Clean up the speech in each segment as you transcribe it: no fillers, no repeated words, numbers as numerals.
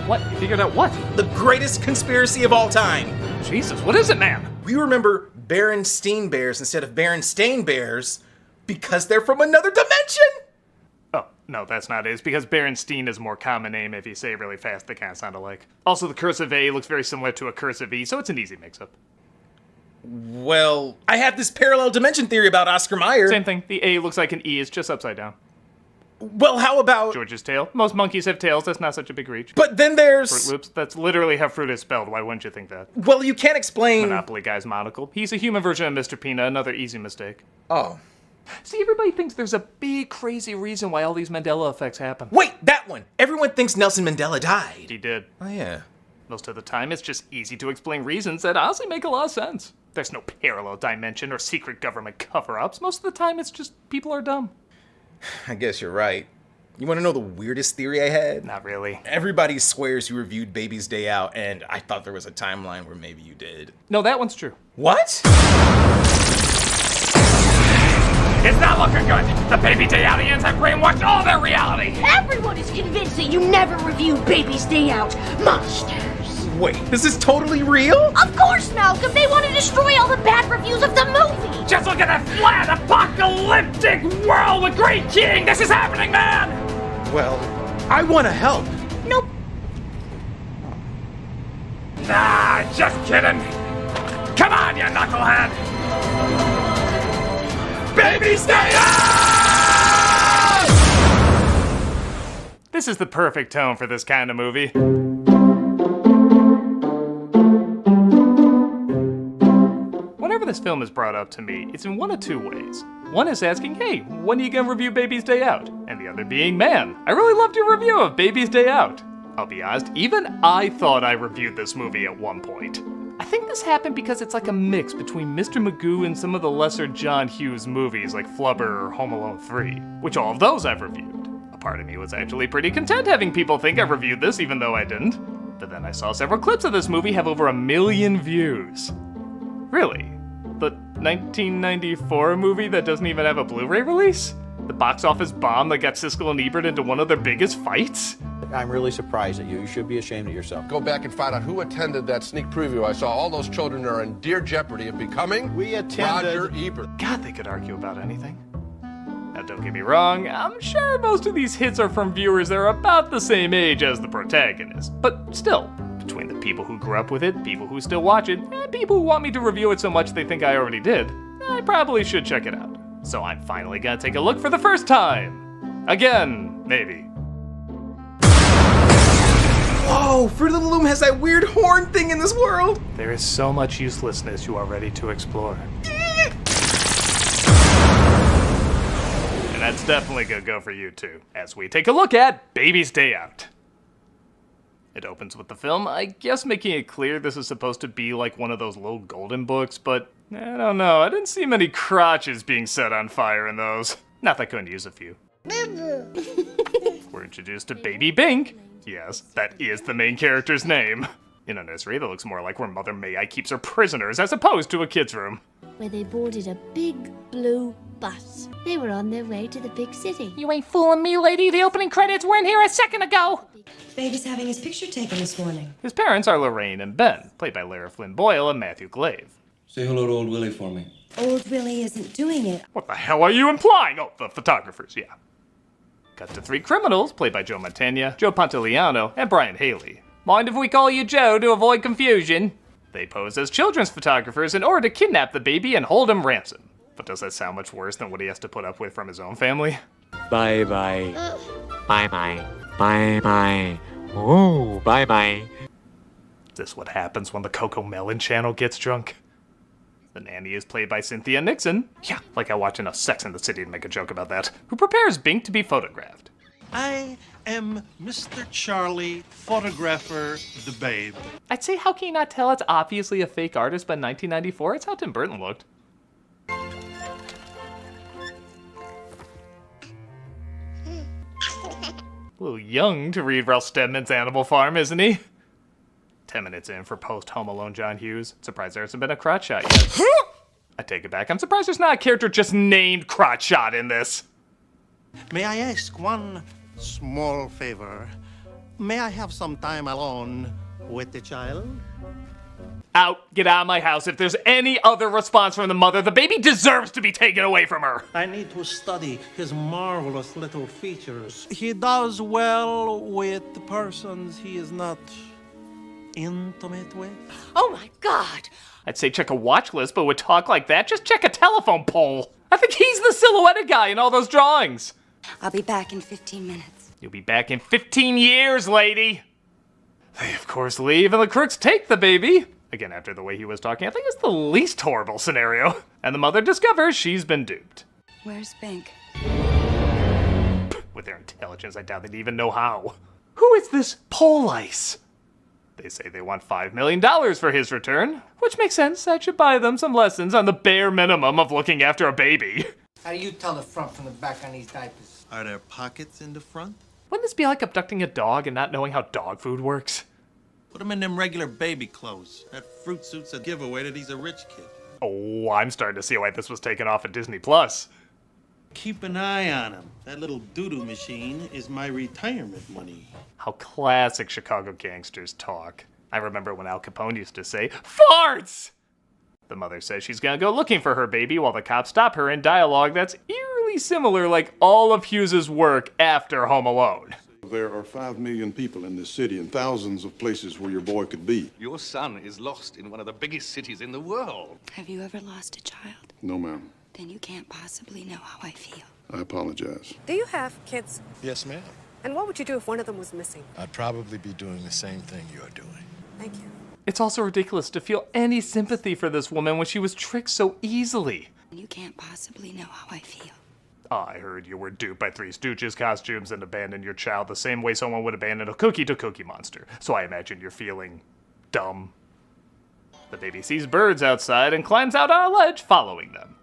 What? You figured out what? The greatest conspiracy of all time. Jesus, what is it, man? We remember Berenstain Bears instead of Berenstain Bears because they're from another dimension. Oh, no, that's not it. It's because Berenstein is a more common name. If you say it really fast, they kind of sound alike. Also, the cursive A looks very similar to a cursive E, so it's an easy mix-up. Well, I have this parallel dimension theory about Oscar Mayer. Same thing. The A looks like an E. It's just upside down. Well, how about... George's tail. Most monkeys have tails. That's not such a big reach. But then there's... Fruit Loops. That's literally how fruit is spelled. Why wouldn't you think that? Well, you can't explain... Monopoly Guy's monocle. He's a human version of Mr. Peanut. Another easy mistake. Oh. See, everybody thinks there's a big, crazy reason why all these Mandela effects happen. Wait, that one! Everyone thinks Nelson Mandela died. He did. Oh, yeah. Most of the time, it's just easy to explain reasons that honestly make a lot of sense. There's no parallel dimension or secret government cover-ups. Most of the time, it's just people are dumb. I guess you're right. You want to know the weirdest theory I had? Not really. Everybody swears you reviewed Baby's Day Out, and I thought there was a timeline where maybe you did. No, that one's true. What? It's not looking good. The Baby Day Outians have brainwashed all their reality. Everyone is convinced that you never reviewed Baby's Day Out. Monsters. Wait, this is totally real? Of course, Malcolm. They want to destroy all the bad reviews of the movie. Just look at that flat, apocalyptic world with Great King. This is happening, man. Well, I want to help. Nope. Nah, just kidding. Come on, you knucklehead. Baby, stay out! This is the perfect tone for this kind of movie. Whenever this film is brought up to me, it's in one of two ways. One is asking, hey, when are you gonna review Baby's Day Out? And the other being, man, I really loved your review of Baby's Day Out. I'll be honest, even I thought I reviewed this movie at one point. I think this happened because it's like a mix between Mr. Magoo and some of the lesser John Hughes movies like Flubber or Home Alone 3, which all of those I've reviewed. A part of me was actually pretty content having people think I reviewed this even though I didn't. But then I saw several clips of this movie have over 1 million views. Really? The 1994 movie that doesn't even have a Blu-ray release? The box office bomb that got Siskel and Ebert into one of their biggest fights? I'm really surprised at you. You should be ashamed of yourself. Go back and find out who attended that sneak preview. I saw all those children are in dear jeopardy of becoming Roger Ebert. God, they could argue about anything. Now, don't get me wrong, I'm sure most of these hits are from viewers that are about the same age as the protagonist. But still, between the people who grew up with it, people who still watch it, and people who want me to review it so much they think I already did, I probably should check it out. So I'm finally gonna take a look for the first time. Again, maybe. Whoa, Fruit of the Loom has that weird horn thing in this world. There is so much uselessness you are ready to explore. And that's definitely gonna go for you too, as we take a look at Baby's Day Out. It opens with the film, I guess making it clear this is supposed to be like one of those little golden books, but I don't know, I didn't see many crotches being set on fire in those. Not that I couldn't use a few. We're introduced to Baby Bink. Yes, that is the main character's name. In a nursery that looks more like where Mother May-I keeps her prisoners as opposed to a kid's room. Where they boarded a big blue bus. They were on their way to the big city. You ain't fooling me, lady. The opening credits weren't here a second ago. Baby's having his picture taken this morning. His parents are Lorraine and Ben, played by Lara Flynn Boyle and Matthew Glave. Say hello to old Willie for me. Old Willie isn't doing it. What the hell are you implying? Oh, the photographers, yeah. Cut to 3 criminals, played by Joe Mantegna, Joe Pantoliano, and Brian Haley. Mind if we call you Joe to avoid confusion? They pose as children's photographers in order to kidnap the baby and hold him ransom. But does that sound much worse than what he has to put up with from his own family? Bye-bye. Bye-bye. Bye-bye. Ooh, bye-bye. Is this what happens when the Coco Melon channel gets drunk? The nanny is played by Cynthia Nixon. Yeah, like I watch enough Sex and the City to make a joke about that. Who prepares Bink to be photographed. I am Mr. Charlie, photographer, the babe. I'd say, how can you not tell it's obviously a fake artist by 1994? It's how Tim Burton looked. A little young to read Ralph Steadman's Animal Farm, isn't he? 10 minutes in for post-Home Alone John Hughes. Surprised there hasn't been a crotch shot yet. I take it back. I'm surprised there's not a character just named Crotch Shot in this. May I ask one small favor? may I have some time alone with the child? Out. Get out of my house. If there's any other response from the mother, the baby deserves to be taken away from her. I need to study his marvelous little features. He does well with the persons he is not intimate with. Oh my God! I'd say check a watch list, but with talk like that, just check a telephone pole. I think he's the silhouette guy in all those drawings. I'll be back in 15 minutes. You'll be back in 15 years, lady. They, of course, leave, and the crooks take the baby. Again, after the way he was talking, I think it's the least horrible scenario. And the mother discovers she's been duped. Where's Bink? With their intelligence, I doubt they'd even know how. Who is this Police? They say they want $5 million for his return, which makes sense. I should buy them some lessons on the bare minimum of looking after a baby. How do you tell the front from the back on these diapers? Are there pockets in the front? Wouldn't this be like abducting a dog and not knowing how dog food works? Put him in them regular baby clothes. That fruit suit's a giveaway that he's a rich kid. Oh, I'm starting to see why this was taken off at Disney Plus. Keep an eye on him. That little doo-doo machine is my retirement money. How classic Chicago gangsters talk. I remember when Al Capone used to say, "Farts!" The mother says she's gonna go looking for her baby while the cops stop her in dialogue that's eerily similar like all of Hughes's work after Home Alone. There are 5 million people in this city and thousands of places where your boy could be. Your son is lost in one of the biggest cities in the world. Have you ever lost a child? No, ma'am. Then you can't possibly know how I feel. I apologize. Do you have kids? Yes, ma'am. And what would you do if one of them was missing? I'd probably be doing the same thing you're doing. Thank you. It's also ridiculous to feel any sympathy for this woman when she was tricked so easily. You can't possibly know how I feel. I heard you were duped by Three Stooges costumes and abandoned your child the same way someone would abandon a cookie to Cookie Monster. So I imagine you're feeling dumb. The baby sees birds outside and climbs out on a ledge, following them.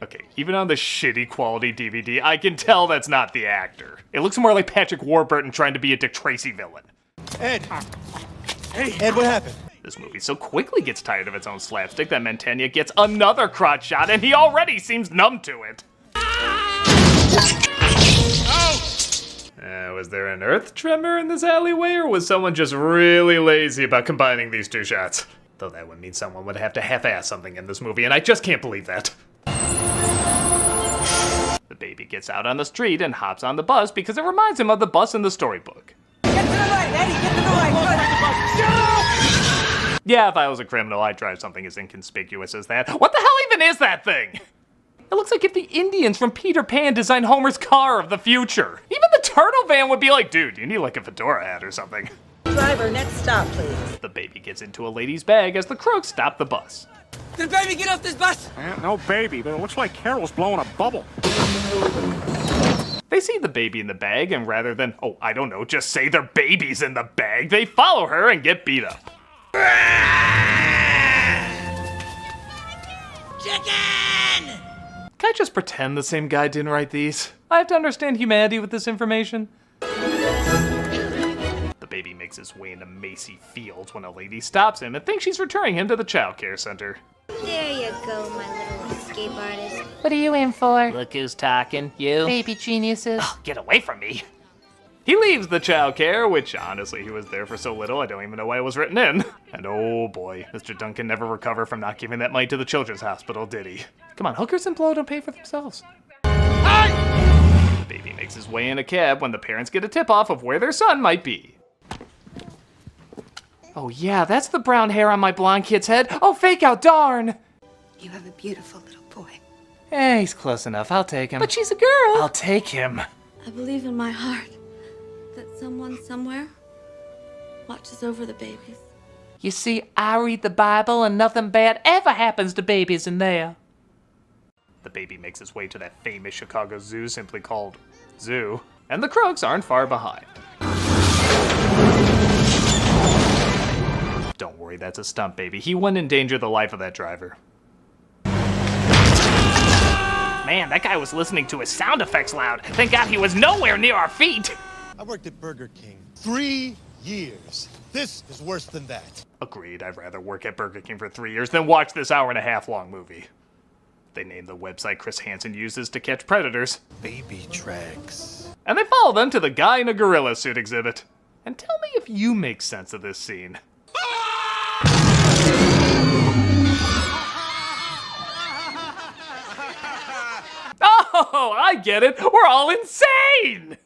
Okay, even on the shitty quality DVD, I can tell that's not the actor. It looks more like Patrick Warburton trying to be a Dick Tracy villain. Ed! Hey, Ed, what happened? This movie so quickly gets tired of its own slapstick that Mantegna gets another crotch shot and he already seems numb to it. Was there an earth tremor in this alleyway, or was someone just really lazy about combining these two shots? Though that would mean someone would have to half-ass something in this movie, and I just can't believe that. The baby gets out on the street and hops on the bus because it reminds him of the bus in the storybook. Get to the right, Eddie, get to the right. Yeah, if I was a criminal, I'd drive something as inconspicuous as that. What the hell even is that thing? It looks like if the Indians from Peter Pan designed Homer's car of the future. Even the turtle van would be like, dude, you need like a fedora hat or something. Driver, next stop, please. The baby gets into a lady's bag as the crooks stop the bus. Did baby get off this bus? No baby, but it looks like Carol's blowing a bubble. They see the baby in the bag, and rather than, oh, I don't know, just say their baby's in the bag, they follow her and get beat up. Chicken! Can I just pretend the same guy didn't write these? I have to understand humanity with this information. The baby makes his way into Macy Fields when a lady stops him and thinks she's returning him to the child care center. There you go, my little escape artist. What are you in for? Look who's talking, you. Baby geniuses. Oh, get away from me. He leaves the child care, which honestly he was there for so little I don't even know why it was written in. And oh boy, Mr. Duncan never recovered from not giving that money to the children's hospital, did he? Come on, hookers and blow don't pay for themselves. The baby makes his way in a cab when the parents get a tip-off of where their son might be. Oh yeah, that's the brown hair on my blonde kid's head. Oh, fake out, darn! You have a beautiful little boy. Eh, he's close enough, I'll take him. But she's a girl. I'll take him. I believe in my heart that someone somewhere watches over the babies. You see, I read the Bible and nothing bad ever happens to babies in there. The baby makes his way to that famous Chicago zoo simply called Zoo, and the crooks aren't far behind. Don't worry, that's a stunt, baby. He wouldn't endanger the life of that driver. Man, that guy was listening to his sound effects loud. Thank God he was nowhere near our feet. I worked at Burger King 3 years. This is worse than that. Agreed, I'd rather work at Burger King for 3 years than watch this hour-and-a-half long movie. They name the website Chris Hansen uses to catch predators. Baby tracks. And they follow them to the guy in a gorilla suit exhibit. And tell me if you make sense of this scene. Oh, I get it. We're all insane!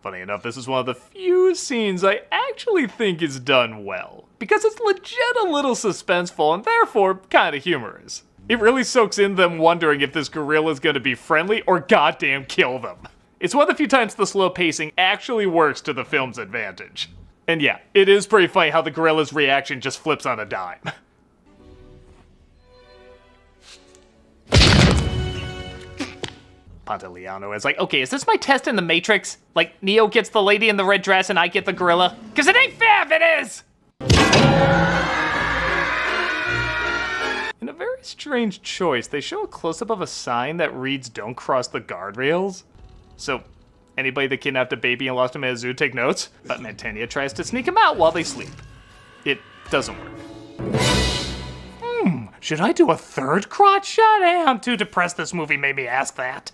Funny enough, this is one of the few scenes I actually think is done well. Because it's legit a little suspenseful and therefore kind of humorous. It really soaks in them wondering if this gorilla's gonna be friendly or goddamn kill them. It's one of the few times the slow pacing actually works to the film's advantage. And yeah, it is pretty funny how the gorilla's reaction just flips on a dime. Pantaleano is like, okay, is this my test in the Matrix? Like, Neo gets the lady in the red dress and I get the gorilla? Cause it ain't fair if it is! In a very strange choice, they show a close-up of a sign that reads, "Don't cross the guardrails." So, anybody that kidnapped a baby and lost him at a zoo, take notes. But Mantegna tries to sneak him out while they sleep. It doesn't work. Should I do a third crotch shot? I'm too depressed this movie made me ask that.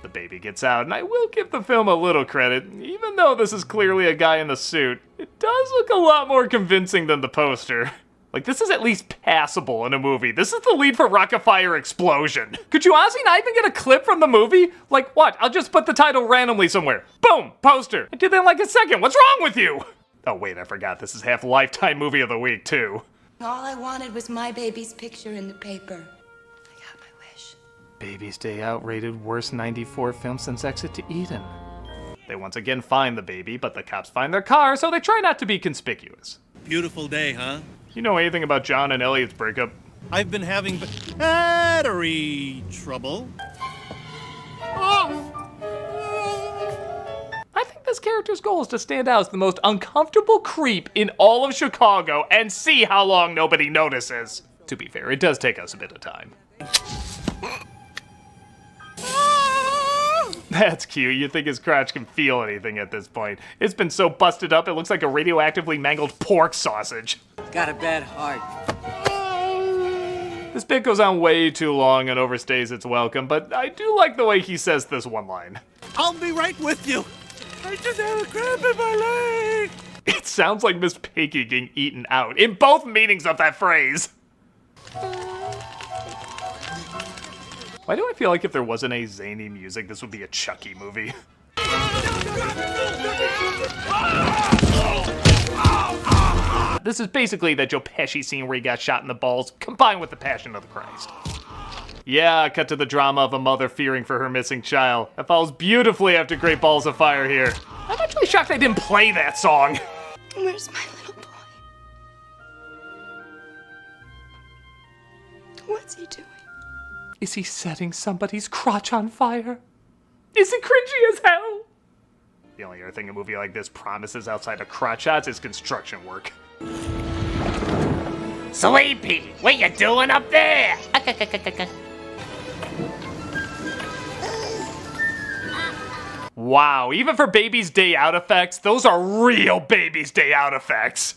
The baby gets out, and I will give the film a little credit. Even though this is clearly a guy in the suit, it does look a lot more convincing than the poster. Like, this is at least passable in a movie. This is the lead for Rockafire Explosion. Could you honestly not even get a clip from the movie? Like, what? I'll just put the title randomly somewhere. Boom! Poster. I did that in like a second. What's wrong with you? Oh, wait, I forgot. This is half Lifetime Movie of the Week, too. All I wanted was my baby's picture in the paper. I got my wish. Baby's Day Out rated worst 94 film since Exit to Eden. They once again find the baby, but the cops find their car, so they try not to be conspicuous. Beautiful day, huh? You know anything about John and Elliot's breakup? I've been having battery trouble. I think this character's goal is to stand out as the most uncomfortable creep in all of Chicago and see how long nobody notices. To be fair, it does take us a bit of time. That's cute. You think his crotch can feel anything at this point. It's been so busted up, it looks like a radioactively mangled pork sausage. Got a bad heart. This bit goes on way too long and overstays its welcome, but I do like the way he says this one line. I'll be right with you. I just have a cramp in my leg. It sounds like Miss Piggy getting eaten out in both meanings of that phrase. Why do I feel like if there wasn't a zany music, this would be a Chucky movie? This is basically that Joe Pesci scene where he got shot in the balls, combined with the Passion of the Christ. Yeah, cut to the drama of a mother fearing for her missing child. That follows beautifully after Great Balls of Fire here. I'm actually shocked I didn't play that song. Where's my little boy? What's he doing? Is he setting somebody's crotch on fire? Is it cringy as hell? The only other thing a movie like this promises outside of crotch shots is construction work. Sleepy, what you doing up there? Wow, even for Baby's Day Out effects, those are real Baby's Day Out effects.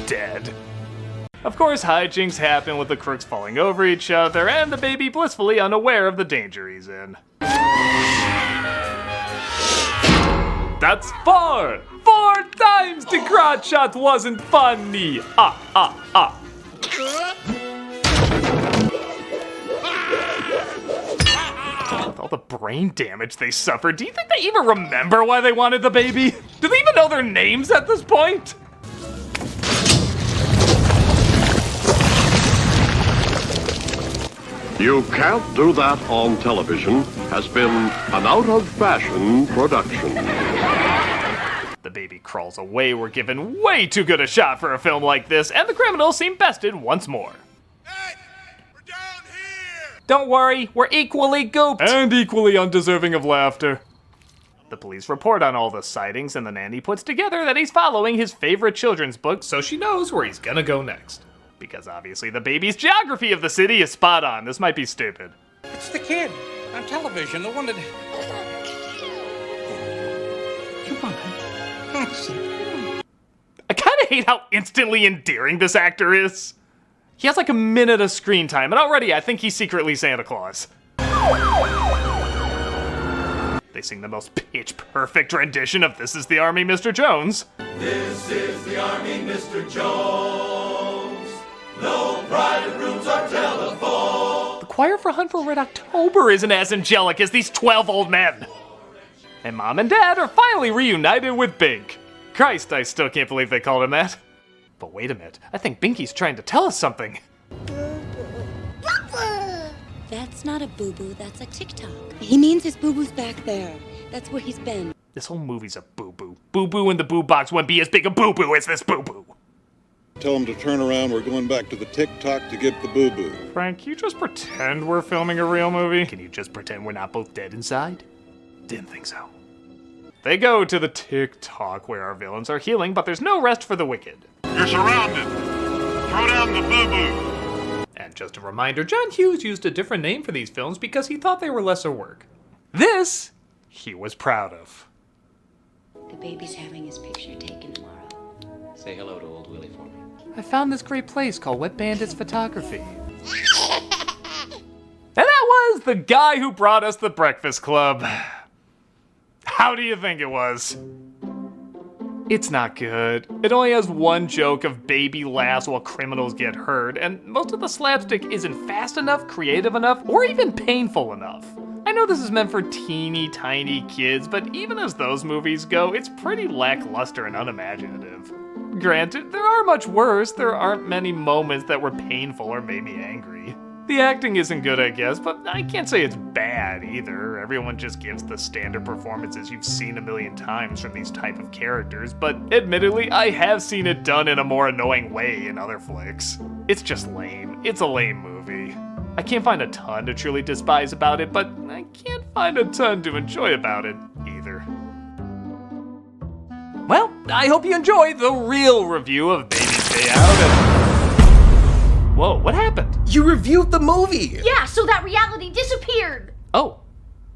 Dead. Of course, hijinks happen with the crooks falling over each other and the baby blissfully unaware of the danger he's in. That's 4! 4 times the crotch shot wasn't funny! With all the brain damage they suffered, do you think they even remember why they wanted the baby? Do they even know their names at this point? You Can't Do That on Television has been an out-of-fashion production. The baby crawls away. We're given way too good a shot for a film like this, and the criminals seem bested once more. Hey, we're down here. Don't worry, we're equally gooped. And equally undeserving of laughter. The police report on all the sightings, and the nanny puts together that he's following his favorite children's book, so she knows where he's gonna go next. Because obviously the baby's geography of the city is spot on. This might be stupid. It's the kid on television, the one that... Come on. I kind of hate how instantly endearing this actor is. He has like a minute of screen time, and already I think he's secretly Santa Claus. They sing the most pitch-perfect rendition of This Is the Army, Mr. Jones. This is the Army, Mr. Jones. No private rooms or telephone. The choir for Hunt for Red October isn't as angelic as these 12 old men. And Mom and Dad are finally reunited with Bink. Christ, I still can't believe they called him that. But wait a minute, I think Binky's trying to tell us something. That's not a boo-boo, that's a TikTok. He means his boo-boo's back there. That's where he's been. This whole movie's a boo-boo. Boo-boo in the boo box wouldn't be as big a boo-boo as this boo-boo. Tell them to turn around. We're going back to the TikTok to get the boo-boo. Frank, you just pretend we're filming a real movie? Can you just pretend we're not both dead inside? Didn't think so. They go to the TikTok where our villains are healing, but there's no rest for the wicked. You're surrounded. Throw down the boo-boo. And just a reminder, John Hughes used a different name for these films because he thought they were lesser work. This, he was proud of. The baby's having his picture taken tomorrow. Say hello to old Willie for me. I found this great place called Wet Bandits Photography. And that was the guy who brought us The Breakfast Club. How do you think it was? It's not good. It only has one joke of baby laughs while criminals get hurt, and most of the slapstick isn't fast enough, creative enough, or even painful enough. I know this is meant for teeny tiny kids, but even as those movies go, it's pretty lackluster and unimaginative. Granted, there are much worse. There aren't many moments that were painful or made me angry. The acting isn't good, I guess, but I can't say it's bad either. Everyone just gives the standard performances you've seen a million times from these type of characters, but admittedly, I have seen it done in a more annoying way in other flicks. It's just lame. It's a lame movie. I can't find a ton to truly despise about it, but I can't find a ton to enjoy about it either. Well, I hope you enjoyed the real review of Baby's Day Out and... Whoa, what happened? You reviewed the movie! Yeah, so that reality disappeared. Oh,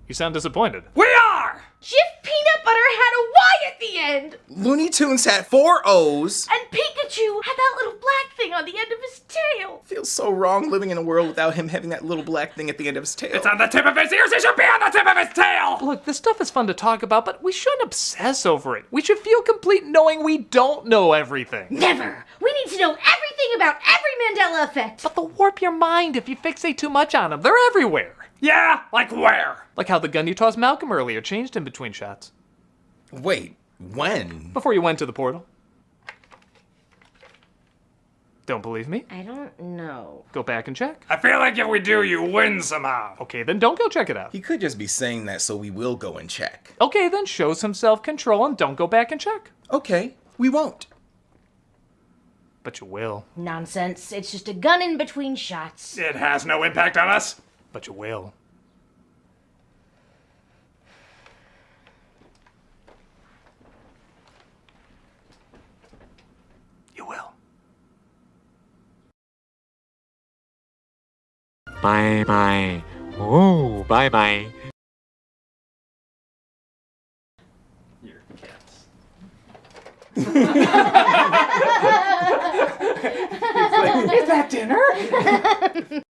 you sound disappointed. We are! Jif Peanut Butter had a Y at the end. Looney Tunes had 4 O's. And Pikachu had that little black thing on the end of his tail. Feels so wrong living in a world without him having that little black thing at the end of his tail. It's on the tip of his ears, it should be on the tip of his tail! Look, this stuff is fun to talk about, but we shouldn't obsess over it. We should feel complete knowing we don't know everything. Never! We need to know everything about every Mandela effect. But they'll warp your mind if you fixate too much on them. They're everywhere. Yeah, like where? Like how the gun you tossed Malcolm earlier changed in between shots. Wait, when? Before you went to the portal. Don't believe me? I don't know. Go back and check. I feel like if we do, you win somehow. Okay, then don't go check it out. He could just be saying that so we will go and check. Okay, then show some self-control and don't go back and check. Okay, we won't. But you will. Nonsense. It's just a gun in between shots. It has no impact on us. But you will. You will. Bye bye. Oh, bye bye. Your cats. Is that dinner?